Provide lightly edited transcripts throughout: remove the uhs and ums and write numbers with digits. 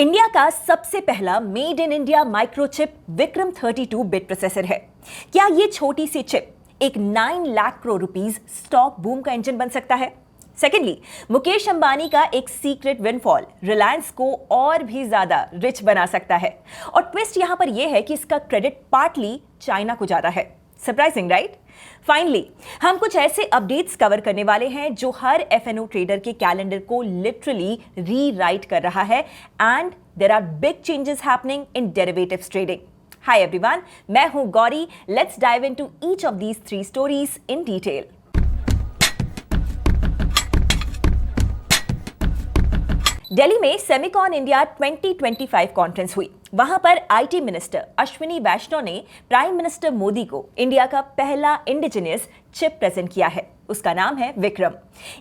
India का सबसे पहला made in India microchip Vikram 32 bit processor है। क्या ये छोटी सी चिप एक 9 lakh crore rupees stock boom का इंजन बन सकता है? सेकेंडली, मुकेश अंबानी का एक सीक्रेट विनफॉल रिलायंस को और भी ज्यादा रिच बना सकता है। और ट्विस्ट यहां पर यह है कि इसका क्रेडिट पार्टली चाइना को जाता है। Surprising, right? फाइनली, हम कुछ ऐसे अपडेट्स कवर करने वाले हैं जो हर एफएनओ ट्रेडर के कैलेंडर को लिटरली रीराइट कर रहा है and there are big changes happening in derivatives trading. Hi everyone, मैं हूं Gauri. Let's dive into each of these 3 stories in detail. Delhi में सेमिकॉन इंडिया 2025 कॉन्फ्रेंस हुई। वहां पर आईटी मिनिस्टर अश्विनी वैष्णव ने प्राइम मिनिस्टर मोदी को इंडिया का पहला इंडिजिनियस चिप प्रेजेंट किया है। उसका नाम है विक्रम।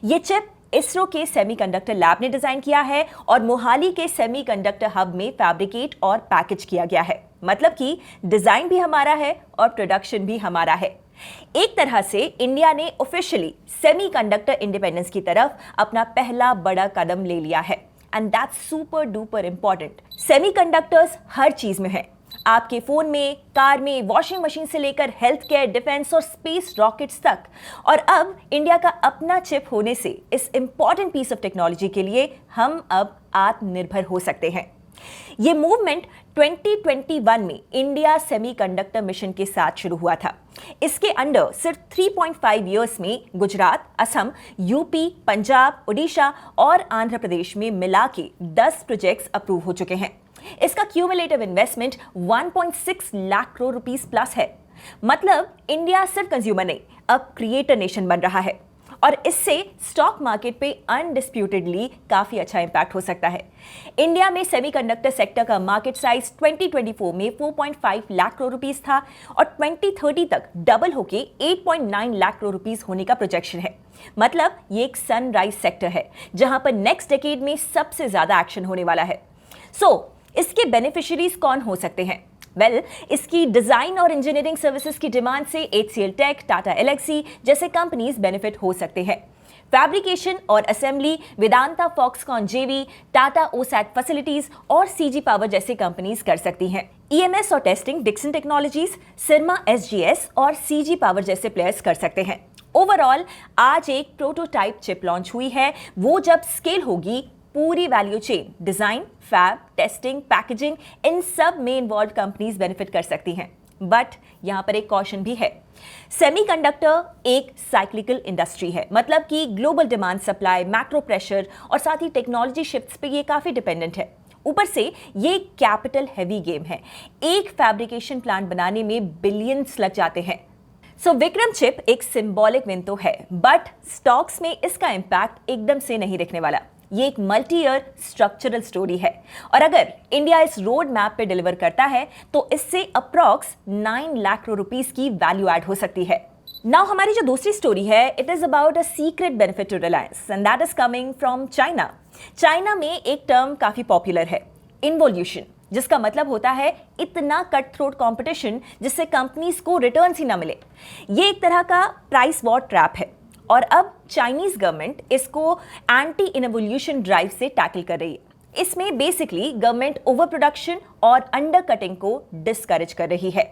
ये चिप इसरो के सेमीकंडक्टर लैब ने डिजाइन किया है और मोहाली के सेमीकंडक्टर हब में फैब्रिकेट और पैकेज किया गया है। मतलब कि डिजाइन भी हमारा है और प्रोडक्शन भी हमारा है। एक तरह से इंडिया ने ऑफिशियली सेमीकंडक्टर इंडिपेंडेंस की तरफ अपना पहला बड़ा कदम ले लिया है। And that's super duper important. Semiconductors हर चीज में है, आपके फोन में, कार में, वॉशिंग मशीन से लेकर हेल्थ केयर, डिफेंस और स्पेस रॉकेट्स तक। और अब इंडिया का अपना चिप होने से इस इंपॉर्टेंट पीस ऑफ टेक्नोलॉजी के लिए हम अब आत्मनिर्भर हो सकते हैं। ये मूवमेंट 2021 में इंडिया सेमीकंडक्टर मिशन के साथ शुरू हुआ था। इसके अंडर सिर्फ 3.5 इयर्स में गुजरात, असम, यूपी, पंजाब, ओडिशा और आंध्र प्रदेश में मिला के 10 प्रोजेक्ट्स अप्रूव हो चुके हैं। इसका cumulative investment 1.6 lakh crore rupees plus है। मतलब इंडिया सिर्फ कंज्यूमर नहीं, अब क्रिएटर नेशन बन रहा है। और इससे स्टॉक मार्केट पे अनडिस्प्यूटेडली काफी अच्छा इंपैक्ट हो सकता है। इंडिया में सेमीकंडक्टर सेक्टर का मार्केट साइज 2024 में 4.5 लाख करोड़ रुपीस था और 2030 तक डबल होके 8.9 लाख करोड़ रुपीस होने का प्रोजेक्शन है। मतलब ये एक सनराइज सेक्टर है जहां पर नेक्स्ट डेकेड में सबसे ज्यादा एक्शन होने वाला है। इसके बेनिफिशियरीज कौन हो सकते हैं? इसकी डिजाइन और इंजीनियरिंग सर्विसेज की डिमांड से HCL टेक, टाटा एलेक्सी जैसे कंपनीज बेनिफिट हो सकते हैं। फैब्रिकेशन और असेंबली वेदांता, फॉक्सकॉन जेवी, टाटा ओसैट फैसिलिटीज और सीजी पावर जैसी कंपनीज कर सकती हैं। EMS और टेस्टिंग डिक्सन टेक्नोलॉजीज, सिरमा SGS और सीजी पावर जैसे प्लेयर्स कर सकते हैं। ओवरऑल आज एक प्रोटोटाइप चिप लॉन्च हुई है। वो जब स्केल होगी, पूरी value chain, design, fab, testing, packaging, इन सब में इन्वॉल्व कंपनीज बेनिफिट कर सकती हैं। बट यहां पर एक कॉशन भी है। सेमीकंडक्टर एक साइक्लिकल इंडस्ट्री है। मतलब कि global demand, supply, macro pressure और साथ ही टेक्नोलॉजी शिफ्ट्स पे ये काफी डिपेंडेंट है। ऊपर से ये कैपिटल हैवी गेम है। एक फैब्रिकेशन प्लांट बनाने में बिलियंस लग जाते हैं। विक्रम चिप एक सिंबॉलिक विन तो है, बट स्टॉक्स में इसका इंपैक्ट एकदम से नहीं दिखने वाला। ये एक मल्टी ईयर स्ट्रक्चरल स्टोरी है और अगर इंडिया इस रोड मैप पे डिलीवर करता है तो इससे अप्रॉक्स 9 लाख करोड़ रुपीस की वैल्यू ऐड हो सकती है। नाउ हमारी जो दूसरी स्टोरी है, it is about a secret benefit to Reliance and that is coming from China. China में एक टर्म काफी पॉपुलर है, इन्वोल्यूशन, जिसका मतलब होता है इतना कट थ्रोट कंपटीशन जिससे कंपनीज को रिटर्न्स ही ना मिले। ये एक तरह का प्राइस वॉर ट्रैप है और अब चाइनीज गवर्नमेंट इसको एंटी इन्वोल्यूशन ड्राइव से टैकल कर रही है। इसमें बेसिकली गवर्नमेंट ओवर प्रोडक्शन और अंडर कटिंग को डिस्करेज कर रही है।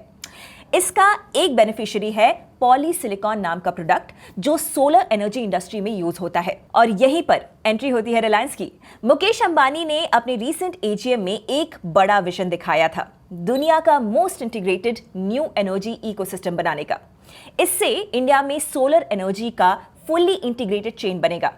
इसका एक बेनिफिशियरी है पॉलीसिलिकॉन नाम का प्रोडक्ट जो सोलर एनर्जी इंडस्ट्री में यूज होता है और यहीं पर एंट्री होती है रिलायंस की। मुकेश अंबानी ने अपने रीसेंट AGM में एक बड़ा विजन दिखाया था, दुनिया का most integrated new energy ecosystem बनाने का। इससे इंडिया में सोलर एनर्जी का फुल्ली इंटीग्रेटेड चेन बनेगा।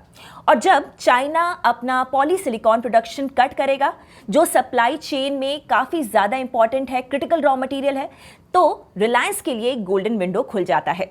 और जब चाइना अपना पॉलीसिलिकॉन प्रोडक्शन कट करेगा, जो सप्लाई चेन में काफी ज्यादा इंपॉर्टेंट है, क्रिटिकल रॉ मटेरियल है, तो रिलायंस के लिए गोल्डन विंडो खुल जाता है।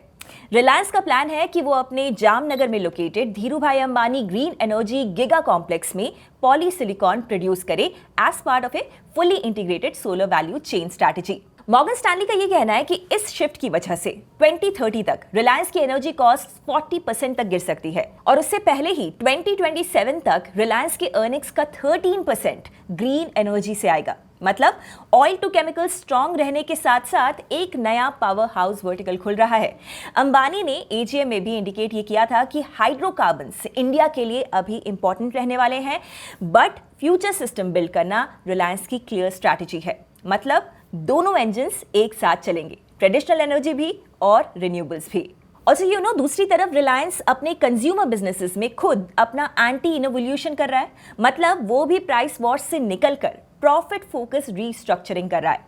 रिलायंस का प्लान है कि वो अपने जामनगर में located Dhirubhai Ambani green energy giga complex में पॉलीसिलिकॉन प्रोड्यूस करे as part of a fully integrated solar value chain strategy. Morgan Stanley का ये कहना है कि इस शिफ्ट की वजह से 2030 तक रिलायंस की एनर्जी कॉस्ट 40% तक गिर सकती है और उससे पहले ही 2027 तक रिलायंस के अर्निंग्स का 13% ग्रीन एनर्जी से आएगा। मतलब ऑयल टू केमिकल स्ट्रांग रहने के साथ साथ एक नया पावर हाउस वर्टिकल खुल रहा है। अंबानी ने एजीएम में भी इंडिकेट ये किया था कि हाइड्रोकार्बन्स इंडिया के लिए अभी इंपॉर्टेंट रहने वाले हैं, बट फ्यूचर सिस्टम बिल्ड करना रिलायंस की क्लियर स्ट्रैटेजी है। मतलब दोनों इंजन्स एक साथ चलेंगे, ट्रेडिशनल एनर्जी भी और रिन्यूएबल्स भी। और दूसरी तरफ रिलायंस अपने कंज्यूमर बिजनेसेस में खुद अपना एंटी इनोवल्यूशन कर रहा है। मतलब वो भी प्राइस वॉर्स से निकलकर प्रॉफिट फोकस रीस्ट्रक्चरिंग कर रहा है।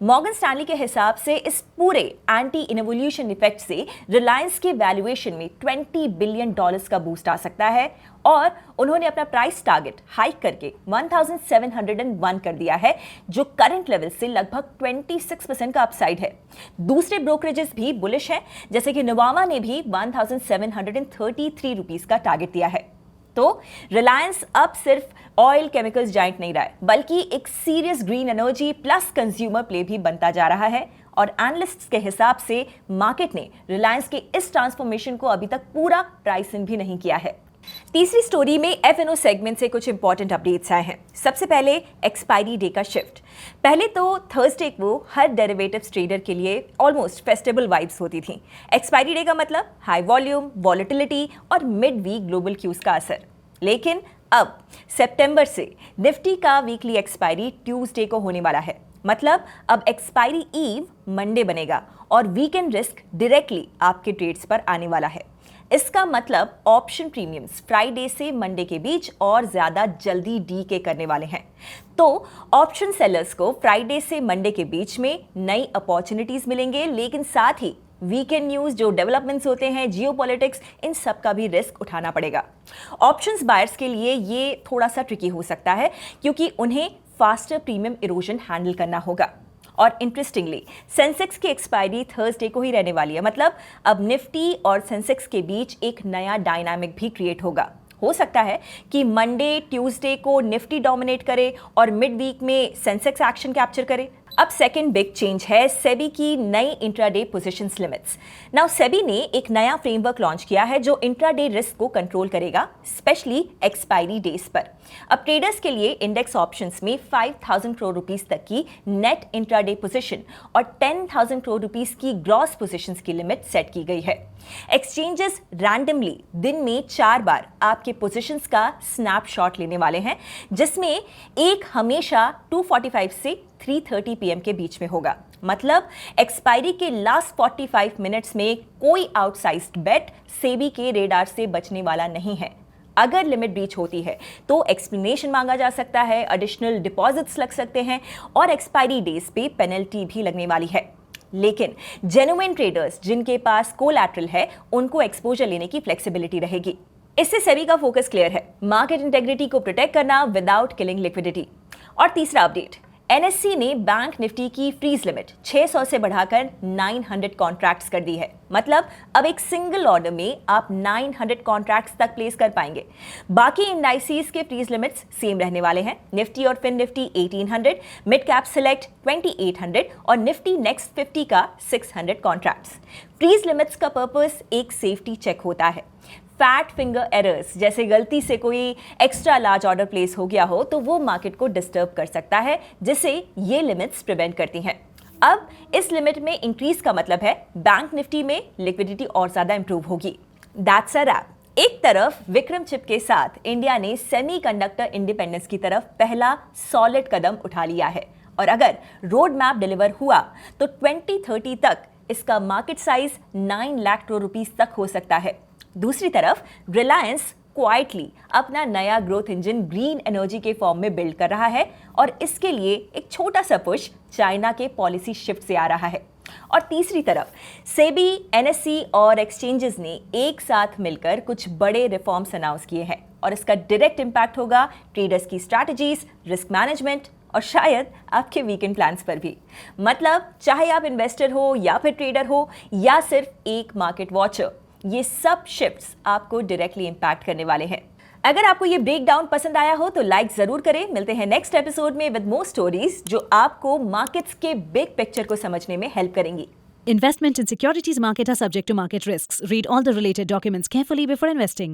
मॉर्गन स्टैनली के हिसाब से इस पूरे एंटी इनोवल्यूशन इफेक्ट से रिलायंस के वैल्यूएशन में $20 बिलियन का बूस्ट आ सकता है और उन्होंने अपना प्राइस टारगेट हाइक करके 1701 कर दिया है, जो करंट लेवल से लगभग 26% का अपसाइड है। दूसरे ब्रोकरेजेस भी बुलिश हैं, जैसे कि नवामा ने भी 1733 रुपीस का टारगेट दिया है। तो रिलायंस अब सिर्फ ऑयल केमिकल्स जाइंट नहीं रहा है, बल्कि एक serious green energy plus consumer play भी बनता जा रहा है। और एनालिस्ट्स के हिसाब से मार्केट ने रिलायंस के इस ट्रांसफॉर्मेशन को अभी तक पूरा प्राइस इन भी नहीं किया है। तीसरी स्टोरी में एफएनओ सेगमेंट से कुछ इंपॉर्टेंट अपडेट्स आए हैं। सबसे पहले एक्सपायरी डे का शिफ्ट। पहले तो थर्सडे को हर डेरिवेटिव्स ट्रेडर के लिए ऑलमोस्ट फेस्टिवल वाइब्स होती थी। एक्सपायरी डे का मतलब हाई वॉल्यूम, वॉलेटिलिटी और मिड वीक ग्लोबल क्यूज का असर। लेकिन अब सितंबर से निफ्टी का वीकली एक्सपायरी ट्यूसडे को होने वाला है। मतलब अब एक्सपायरी ईव मंडे बनेगा और वीकेंड रिस्क डायरेक्टली आपके ट्रेड्स पर आने वाला है। इसका मतलब ऑप्शन प्रीमियम्स फ्राइडे से मंडे के बीच और ज्यादा जल्दी डीके करने वाले हैं। तो ऑप्शन सेलर्स को फ्राइडे से मंडे के बीच में नई अपॉर्चुनिटीज मिलेंगे, लेकिन साथ ही वीकेंड न्यूज, जो डेवलपमेंट्स होते हैं, जियोपॉलिटिक्स, इन सब का भी रिस्क उठाना पड़ेगा। ऑप्शंस बायर्स के लिए ये थोड़ा सा ट्रिकी हो सकता है, क्योंकि उन्हें फास्टर प्रीमियम इरोजन हैंडल करना होगा। और इंटरेस्टिंगली सेंसेक्स की एक्सपायरी थर्सडे को ही रहने वाली है। मतलब अब निफ्टी और सेंसेक्स के बीच एक नया डायनामिक भी क्रिएट होगा। हो सकता है कि मंडे ट्यूसडे को निफ्टी डोमिनेट करे और मिड वीक में सेंसेक्स एक्शन कैप्चर करे। अब सेकंड बिग चेंज है सेबी की नई intraday positions limits. Now SEBI ने एक नया फ्रेमवर्क लॉन्च किया है जो इंट्राडे रिस्क को कंट्रोल करेगा, स्पेशली एक्सपायरी डेज पर। अब ट्रेडर्स के लिए इंडेक्स ऑप्शंस में 5000 करोड़ रुपीस तक की नेट इंट्राडे पोजीशन और 10,000 करोड़ रुपीस की ग्रॉस पोजीशंस की लिमिट सेट की गई है। एक्सचेंजेस रैंडमली दिन में 4 बार आपके पोजीशंस का स्नैपशॉट लेने वाले हैं, जिसमें एक हमेशा 2:45 से 3:30 PM के बीच में होगा। मतलब एक्सपायरी के लास्ट 45 मिनट्स में कोई आउटसाइज्ड बेट सेबी के रेडार से बचने वाला नहीं है। अगर लिमिट ब्रीच होती है तो एक्सप्लेनेशन मांगा जा सकता है, एडिशनल डिपॉजिट्स लग सकते हैं और एक्सपायरी डेज पे पेनल्टी भी लगने वाली है। लेकिन जेन्युइन ट्रेडर्स जिनके पास कोलैटरल है, उनको एक्सपोजर लेने की फ्लेक्सिबिलिटी रहेगी। इससे सेबी का फोकस क्लियर है, मार्केट इंटेग्रिटी को प्रोटेक्ट करना विदाउट किलिंग लिक्विडिटी। और तीसरा अपडेट, एनएससी ने बैंक निफ्टी की फ्रीज लिमिट 600 से बढ़ाकर 900 कॉन्ट्रैक्ट्स कर दी है। मतलब अब एक सिंगल ऑर्डर में आप 900 कॉन्ट्रैक्ट्स तक प्लेस कर पाएंगे। बाकी इंडाइसीज के फ्रीज लिमिट्स सेम रहने वाले हैं। निफ्टी और Fin Nifty 1800, mid cap select 2800 और निफ्टी नेक्स्ट 50 का 600 कॉन्ट्रैक्ट्स। फ्रीज लिमिट्स का पर्पस एक सेफ्टी चेक होता है। फैट फिंगर एरर्स, जैसे गलती से कोई एक्स्ट्रा लार्ज ऑर्डर प्लेस हो गया हो तो वो मार्केट को डिस्टर्ब कर सकता है, जिसे ये लिमिट्स प्रिवेंट करती हैं। अब इस लिमिट में इंक्रीज का मतलब है बैंक निफ्टी में लिक्विडिटी और ज्यादा इंप्रूव होगी। That's a wrap. एक तरफ विक्रम चिप के साथ इंडिया ने सेमीकंडक्टर इंडिपेंडेंस की तरफ पहला सॉलिड कदम उठा लिया है और अगर रोड मैप डिलीवर हुआ तो 2030 तक इसका market size 9 lakh crore rupees तक हो सकता है। दूसरी तरफ रिलायंस क्वाइटली अपना नया ग्रोथ इंजन ग्रीन एनर्जी के फॉर्म में बिल्ड कर रहा है और इसके लिए एक छोटा सा पुश चाइना के पॉलिसी शिफ्ट से आ रहा है। और तीसरी तरफ सेबी, एनएससी और एक्सचेंजेस ने एक साथ मिलकर कुछ बड़े रिफॉर्म्स अनाउंस किए हैं और इसका डायरेक्ट इंपैक्ट होगा ट्रेडर्स की स्ट्रैटेजीज, रिस्क मैनेजमेंट और शायद आपके वीकेंड प्लान्स पर भी। मतलब चाहे आप इन्वेस्टर हो या फिर ट्रेडर हो या सिर्फ एक मार्केट वॉचर, ये सब शिफ्ट्स आपको डायरेक्टली इंपैक्ट करने वाले हैं। अगर आपको ये ब्रेक डाउन पसंद आया हो तो लाइक जरूर करें। मिलते हैं नेक्स्ट एपिसोड में विद मोर स्टोरीज जो आपको मार्केट्स के बिग पिक्चर को समझने में हेल्प करेंगी। Investment in securities market are subject to market risks. Read all the related documents carefully before investing.